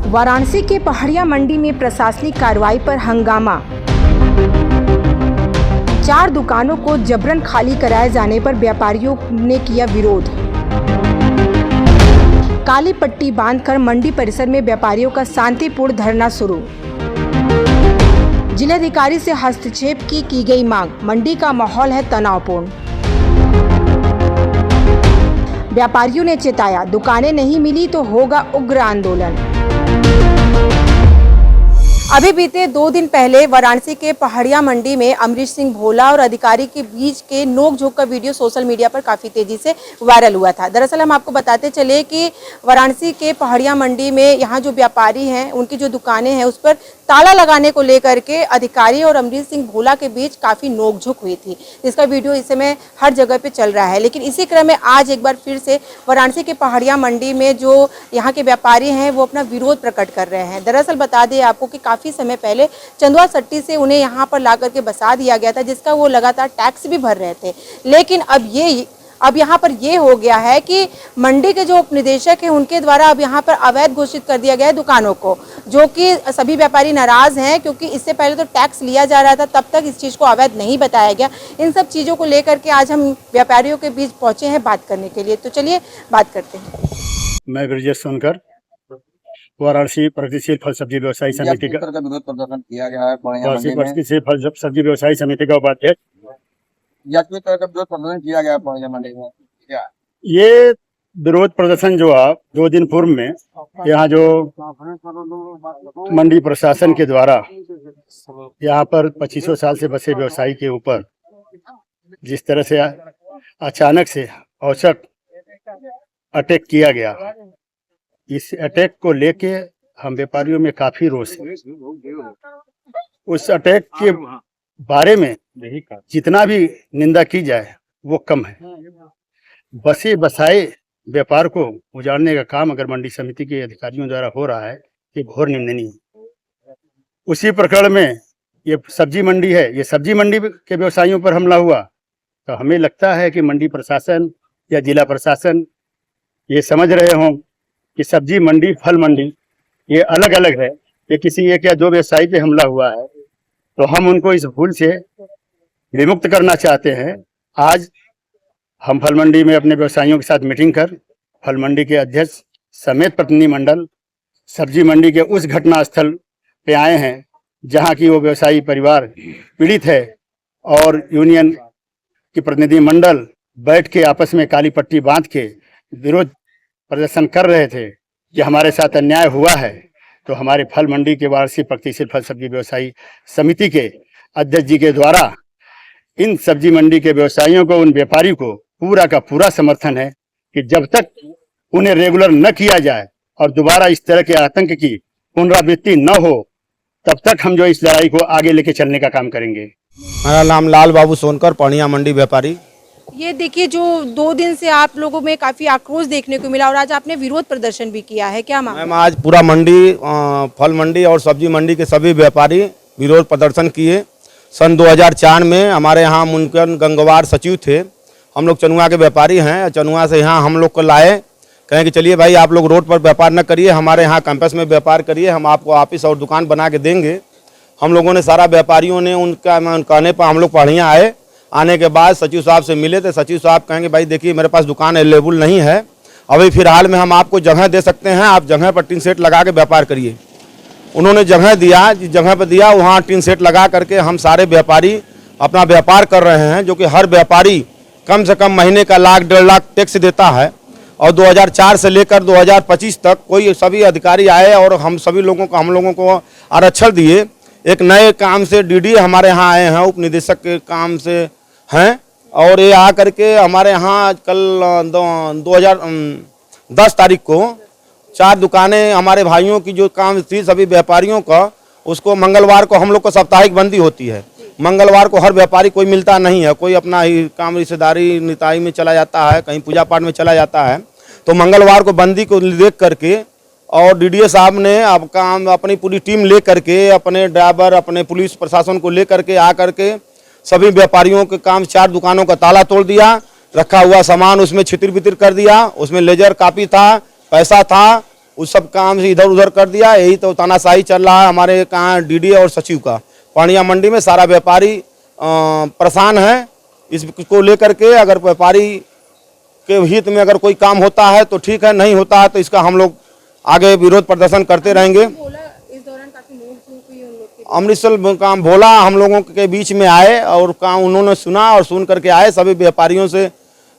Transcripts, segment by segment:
वाराणसी के पहाड़िया मंडी में प्रशासनिक कार्रवाई पर हंगामा। 4 दुकानों को जबरन खाली कराए जाने पर व्यापारियों ने किया विरोध। काली पट्टी बांधकर मंडी परिसर में व्यापारियों का शांतिपूर्ण धरना शुरू। जिलाधिकारी से हस्तक्षेप की गई मांग। मंडी का माहौल है तनावपूर्ण। व्यापारियों ने चेताया, दुकानें नहीं मिली तो होगा उग्र आंदोलन। अभी बीते 2 दिन पहले वाराणसी के पहाड़िया मंडी में अमरीश सिंह भोला और अधिकारी के बीच के नोकझोंक का वीडियो सोशल मीडिया पर काफ़ी तेजी से वायरल हुआ था। दरअसल हम आपको बताते चले कि वाराणसी के पहाड़िया मंडी में यहाँ जो व्यापारी हैं, उनकी जो दुकानें हैं, उस पर ताला लगाने को लेकर के अधिकारी और अमरीश सिंह भोला के बीच काफ़ी नोकझोंक हुई थी, जिसका वीडियो इस समय हर जगह पे चल रहा है। लेकिन इसी क्रम में आज एक बार फिर से वाराणसी के पहाड़िया मंडी में जो यहाँ के व्यापारी हैं, वो अपना विरोध प्रकट कर रहे हैं। दरअसल बता दें आपको कि काफ़ी समय पहले चंदवा सट्टी से उन्हें यहाँ पर ला करके बसा दिया गया था, जिसका वो लगातार टैक्स भी भर रहे थे। लेकिन अब यहाँ पर ये हो गया है कि मंडी के जो उपनिदेशक हैं, उनके द्वारा अब यहाँ पर अवैध घोषित कर दिया गया है दुकानों को, जो कि सभी व्यापारी नाराज हैं, क्योंकि इससे पहले तो टैक्स लिया जा रहा था, तब तक इस चीज़ को अवैध नहीं बताया गया। इन सब चीज़ों को लेकर के आज हम व्यापारियों के बीच पहुंचे हैं बात करने के लिए। तो चलिए बात करते हैं। मैं ब्रजेश सोनकर, वाराणसी प्रगतिशील फल सब्जी व्यवसायी समिति का विरोध प्रदर्शन किया गया है। वाराणसी प्रगतिशील फल सब्जी व्यवसायी समिति का उपाध्यक्ष। किस तरह का विरोध प्रदर्शन किया गया पहाड़िया मंडी में? क्या ये विरोध प्रदर्शन जो आप 2 दिन पूर्व में यहाँ जो मंडी प्रशासन के द्वारा यहाँ पर 2500 साल से बसे व्यवसायी के ऊपर जिस तरह से अचानक से औचक अटैक किया गया, इस अटैक को लेके हम व्यापारियों में काफी रोष है। उस अटैक के बारे में जितना भी निंदा की जाए वो कम है। बसे बसाए व्यापार को उजाड़ने का काम अगर मंडी समिति के अधिकारियों द्वारा हो रहा है, ये घोर निंदनीय है। उसी प्रकरण में ये सब्जी मंडी है, ये सब्जी मंडी के व्यवसायियों पर हमला हुआ, तो हमें लगता है कि मंडी प्रशासन या जिला प्रशासन ये समझ रहे हों कि सब्जी मंडी फल मंडी ये अलग अलग है। ये किसी एक या 2 व्यवसायी पे हमला हुआ है, तो हम उनको इस भूल से विमुक्त करना चाहते हैं। आज हम फल मंडी में अपने व्यवसायियों के साथ मीटिंग कर फल मंडी के अध्यक्ष समेत प्रतिनिधिमंडल सब्जी मंडी के उस घटना स्थल पे आए हैं जहां की वो व्यवसायी परिवार पीड़ित है, और यूनियन की प्रतिनिधि मंडल बैठ के आपस में काली पट्टी बांध के विरोध प्रदर्शन कर रहे थे कि हमारे साथ अन्याय हुआ है। तो हमारे फल मंडी के वाराणसी प्रगतिशील फल सब्जी व्यवसायी समिति के अध्यक्ष जी के द्वारा इन सब्जी मंडी के व्यवसायियों को, उन व्यापारी को पूरा का पूरा समर्थन है कि जब तक उन्हें रेगुलर न किया जाए और दोबारा इस तरह के आतंक की पुनरावृत्ति न हो, तब तक हम जो इस लड़ाई को आगे लेके चलने का काम करेंगे। मेरा नाम लाल बाबू सोनकर, पहाड़िया मंडी व्यापारी। ये देखिए, जो 2 दिन से आप लोगों में काफी आक्रोश देखने को मिला और आज आपने विरोध प्रदर्शन भी किया है, क्या मामला? मैम, आज पूरा मंडी, फल मंडी और सब्जी मंडी के सभी व्यापारी विरोध प्रदर्शन किए। सन 2004 में हमारे यहाँ मुनकर गंगवार सचिव थे। हम लोग चनुआ के व्यापारी हैं। चनुआ से यहाँ हम लोग को लाए, कहें कि चलिए भाई आप लोग रोड पर व्यापार न करिए, हमारे यहाँ कैंपस में व्यापार करिए, हम आपको ऑफिस और दुकान बना के देंगे। हम लोगों ने सारा व्यापारियों ने उनका कहने पर हम लोग पहाड़िया आए। आने के बाद सचिव साहब से मिले थे। सचिव साहब कहेंगे भाई देखिए मेरे पास दुकान अवेलेबल नहीं है, अभी फिलहाल में हम आपको जगह दे सकते हैं, आप जगह पर टीन सेट लगा के व्यापार करिए। उन्होंने जगह दिया, जिस जगह पर दिया वहाँ टीन सेट लगा करके हम सारे व्यापारी अपना व्यापार कर रहे हैं, जो कि हर व्यापारी कम से कम महीने का 1-1.5 लाख टैक्स देता है। और 2004 से लेकर 2025 तक कोई सभी अधिकारी आए और हम लोगों को आरक्षण दिए। एक नए काम से डीडी हमारे यहाँ आए हैं, उप निदेशक के काम से हैं, और ये आ करके हमारे यहाँ कल 2010 तारीख को 4 दुकानें हमारे भाइयों की जो काम थी सभी व्यापारियों का, उसको मंगलवार को हम लोग को साप्ताहिक बंदी होती है। मंगलवार को हर व्यापारी कोई मिलता नहीं है, कोई अपना ही काम रिश्तेदारी निताई में चला जाता है, कहीं पूजा पाठ में चला जाता है। तो मंगलवार को बंदी को देख करके और डीडीओ साहब ने अब काम अपनी पूरी टीम ले करके, अपने ड्राइवर, अपने पुलिस प्रशासन को ले करके आ करके सभी व्यापारियों के काम 4 दुकानों का ताला तोड़ दिया, रखा हुआ सामान उसमें छितिर बितिर कर दिया। उसमें लेजर कापी था, पैसा था, उस सब काम से इधर उधर कर दिया। यही तो तानाशाही चल रहा है हमारे कहाँ डीडी और सचिव का। पहाड़िया मंडी में सारा व्यापारी परेशान है। इसको लेकर के अगर व्यापारी के हित में अगर कोई काम होता है तो ठीक है, नहीं होता है तो इसका हम लोग आगे विरोध प्रदर्शन करते रहेंगे। इस दौरान काफी नोक-झोंक हुई उन लोग की। अमृतसर काम भोला हम लोगों के बीच में आए और काम उन्होंने सुना और सुन करके आए, सभी व्यापारियों से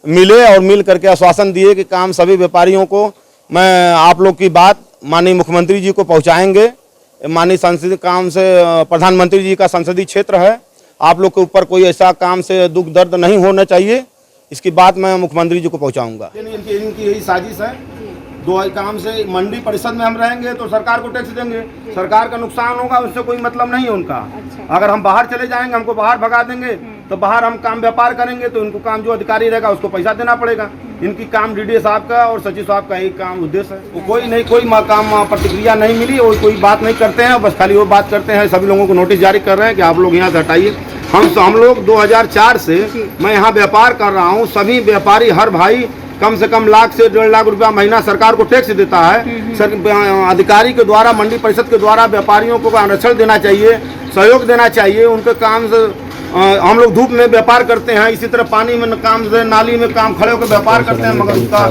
मिले और मिल करके आश्वासन दिए कि काम सभी व्यापारियों को मैं आप लोग की बात माननीय मुख्यमंत्री जी को पहुंचाएंगे। माननीय संसदीय काम से प्रधानमंत्री जी का संसदीय क्षेत्र है, आप लोग के ऊपर कोई ऐसा काम से दुख दर्द नहीं होना चाहिए, इसकी बात मैं मुख्यमंत्री जी को पहुंचाऊंगा। इनकी यही साजिश है। दो काम से मंडी परिषद में हम रहेंगे तो सरकार को टैक्स देंगे, सरकार का नुकसान होगा, उससे कोई मतलब नहीं है उनका। अगर हम बाहर चले जाएंगे, हमको बाहर भगा देंगे तो बाहर हम काम व्यापार करेंगे तो इनको काम जो अधिकारी रहेगा उसको पैसा देना पड़ेगा। इनकी काम डीडी साहब का और सचिव साहब का एक काम उद्देश्य है। वो कोई काम प्रतिक्रिया नहीं मिली और कोई बात नहीं करते हैं, बस खाली वो बात करते हैं। सभी लोगों को नोटिस जारी कर रहे हैं कि आप लोग यहाँ से हटाइए। हम लोग 2004 से मैं यहाँ व्यापार कर रहा हूँ। सभी व्यापारी हर भाई कम से कम लाख से 1.5 लाख रुपया महीना सरकार को टैक्स देता है। अधिकारी के द्वारा मंडी परिषद के द्वारा व्यापारियों को आरक्षण देना चाहिए, सहयोग देना चाहिए। उनके काम से हम लोग धूप में व्यापार करते हैं, इसी तरह पानी में काम से नाली में काम खड़े होकर व्यापार करते हैं, मगर उसका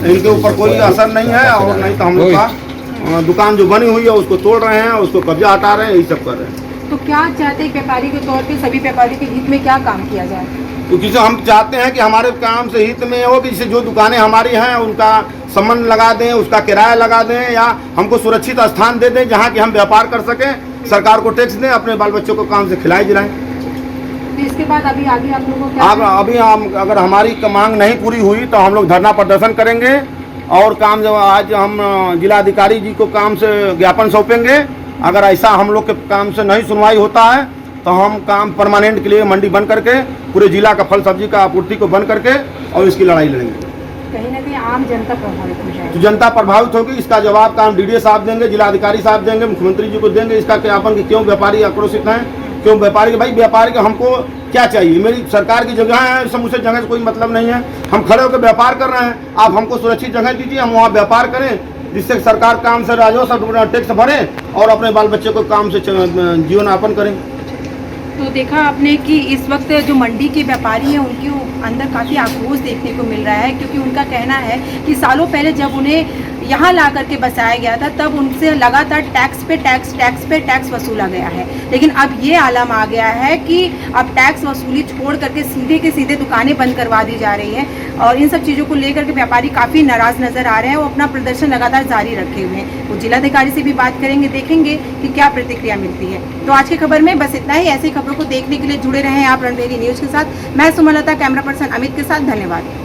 इनके ऊपर कोई असर नहीं है। और नहीं तो हम लोग का दुकान जो बनी हुई है उसको तोड़ रहे हैं, उसको कब्जा हटा रहे हैं, यही सब कर रहे हैं। तो क्या चाहते हैं व्यापारी के तौर पे सभी व्यापारी के हित में क्या काम किया जाए? तो किसी हम चाहते हैं कि हमारे काम से हित में हो कि जैसे जो दुकानें हमारी हैं उनका सम्मान लगा दें, उसका किराया लगा दें या हमको सुरक्षित स्थान दे दें जहाँ कि हम व्यापार कर सकें, सरकार को टैक्स दें, अपने बाल बच्चों को काम से खिलाए जिलाएं। तो इसके बाद अभी आगे आप लोगों को अभी हम अगर हमारी मांग नहीं पूरी हुई तो हम लोग धरना प्रदर्शन करेंगे और काम जब आज हम जिलाधिकारी जी को काम से ज्ञापन सौंपेंगे। अगर ऐसा हम लोग के काम से नहीं सुनवाई होता है तो हम काम परमानेंट के लिए मंडी बंद करके पूरे जिला का फल सब्जी का आपूर्ति को बंद करके और इसकी लड़ाई लड़ेंगे। कहीं ना कहीं आम जनता प्रभावित हो जाएगी। तो जनता प्रभावित होगी, इसका जवाब काम डीडी साहब देंगे, जिलाधिकारी साहब देंगे, मुख्यमंत्री जी को देंगे इसका ज्ञापन कि क्यों व्यापारी आक्रोशित हैं, क्यों व्यापारी भाई व्यापारी का हमको क्या चाहिए। मेरी सरकार की जगह है, समूचे जगह से कोई मतलब नहीं है, हम खड़े होकर व्यापार कर रहे हैं, आप हमको सुरक्षित जगह दीजिए, हम वहाँ व्यापार करें जिससे सरकार काम से राजस्व टैक्स भरे और अपने बाल बच्चे को काम से जीवन यापन करें। तो देखा आपने कि इस वक्त जो मंडी के व्यापारी हैं उनके अंदर काफ़ी आक्रोश देखने को मिल रहा है, क्योंकि उनका कहना है कि सालों पहले जब उन्हें यहाँ ला करके बसाया गया था तब उनसे लगातार टैक्स पे टैक्स वसूला गया है, लेकिन अब ये आलम आ गया है कि अब टैक्स वसूली छोड़ करके सीधे के सीधे दुकानें बंद करवा दी जा रही हैं। और इन सब चीज़ों को लेकर के व्यापारी काफ़ी नाराज़ नज़र आ रहे हैं, वो अपना प्रदर्शन लगातार जारी रखे हुए हैं। वो जिलाधिकारी से भी बात करेंगे, देखेंगे कि क्या प्रतिक्रिया मिलती है। तो आज की खबर में बस इतना ही। ऐसी खबरों को देखने के लिए जुड़े रहें आप रणधेरी न्यूज़ के साथ। मैं सुमलता, कैमरा पर्सन अमित के साथ, धन्यवाद।